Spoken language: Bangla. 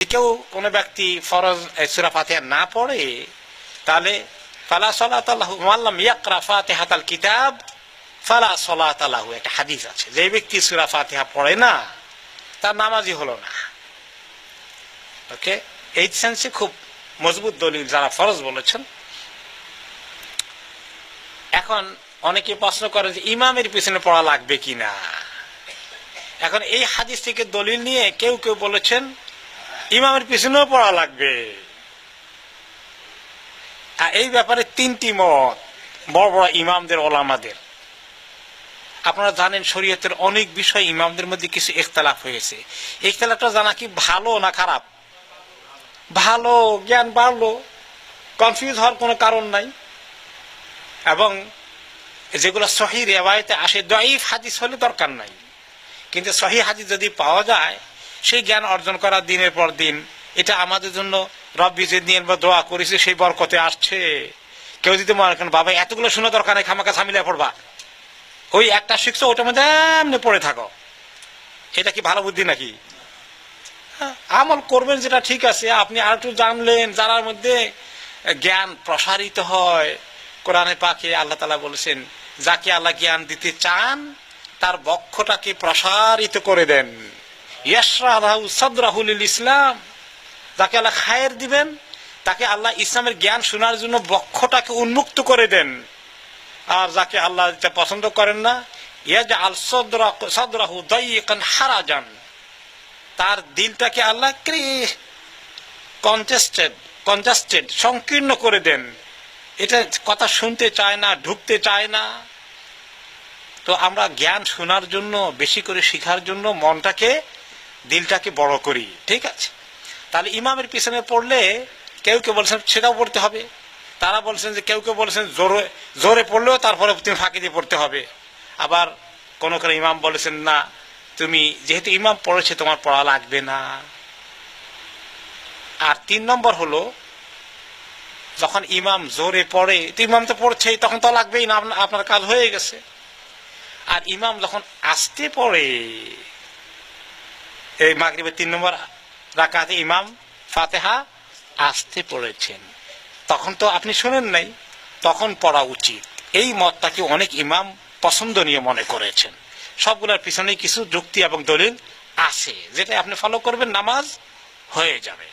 কেউ কোনো ব্যক্তি ফরজ সূরা ফাতিহা না পড়ে তাহলে ফালা সালাতা লাহু মান লাম ইয়াকরা ফাতিহাতাল কিতাব ফালা সালাতা লাহু, একটা হাদিস আছে, যে ব্যক্তি সূরা ফাতিহা পড়ে না তার নামাজই হলো না। ওকে, এই সেন্সে খুব মজবুত দলিল যারা ফরজ বলেছেন। এখন অনেকে প্রশ্ন করেন যে ইমামের পিছনে পড়া লাগবে কিনা। এখন এই হাদিস থেকে দলিল নিয়ে কেউ কেউ বলেছেন ইমামের পিছনেও পড়া লাগবে। আর এই ব্যাপারে তিনটি মত বড় বড় ইমামদের, ওলামাদের। আপনারা জানেন শরীয়তের অনেক বিষয় ইমামদের মধ্যে কিছু ইখতিলাফ হয়েছে। ইখতিলাফটা জানা কি ভালো না খারাপ? ভালো, জ্ঞান বাড়লো, কনফিউজ হওয়ার কোনো কারণ নাই। এবং যেগুলো সহিহ রিওয়ায়াতে আসে, দাঈফ হাদিস হলে দরকার নাই, কিন্তু সহিহ হাদিস যদি পাওয়া যায় সেই জ্ঞান অর্জন করা দিনের পর দিন, এটা আমাদের জন্য রব্বি জিদনি ইলমা দোয়া করেছে, সেই বরকতে আসছে। কেউ যদি মনে করেন বাবা এতগুলো শুনে দরকার নেই, খামাখা ঝামেলা পড়বা, ওই একটা শিখছো ওটার মধ্যে এমনি পড়ে থাকো, এটা কি ভালো বুদ্ধি নাকি? আমল করবেন যেটা ঠিক আছে, আপনি আর একটু জানলেন, যারার মধ্যে জ্ঞান প্রসারিত হয়। কোরআনে পাকে আল্লাহ তাআলা বলেছেন, যাকে আল্লাহ জ্ঞান দিতে চান তার বক্ষটাকে প্রসারিত করে দেন। ইয়াশরাহু সাদরাহু লিল ইসলাম, যাকে আল্লাহ খায়ের দিবেন তাকে আল্লাহ ইসলামের জ্ঞান শোনার জন্য বক্ষটাকে উন্মুক্ত করে দেন। আর যাকে আল্লাহ পছন্দ করেন না, ইয়াজআল সাদরাহু দায়িকান হারাজান, তার দিলটাকে আল্লাহ কনজেস্টেড সংকীর্ণ করে দেন। এটা কথা শুনতে চায় না, ঢুকতে চায় না। তো আমরা জ্ঞান শোনার জন্য, বেশি করে শিখার জন্য মনটাকে, দিলটাকে বড় করি, ঠিক আছে? তাহলে ইমামের পিছনে পড়লে কেউ কেউ বলছেন সেটাও পড়তে হবে। তারা বলছেন যে, কেউ কেউ বলছেন জোরে পড়লেও তারপরে তুমি ফাঁকি দিয়ে পড়তে হবে। আবার কোন কোন ইমাম বলেছেন না, তুমি যেহেতু ইমাম পড়েছে তোমার পড়া লাগবে না। আর 3 নম্বর হলো, যখন ইমাম জোরে পড়ে, তো ইমাম তো পড়ছেই, তখন তো লাগবেই না, আপনার কাজ হয়ে গেছে। আর ইমাম যখন আস্তে পড়ে, এই মাগরিবের 3 নম্বর রাকাতে ইমাম ফাতিহা আস্তে পড়েছেন, তখন তো আপনি শুনেন নাই, তখন পড়া উচিত। এই মতটাকে অনেক ইমাম পছন্দনীয় মনে করেছেন। সবগুলোর পিছনে কিছু যুক্তি এবং দলিল আছে, যেটা আপনি ফলো করবেন, নামাজ হয়ে যাবে।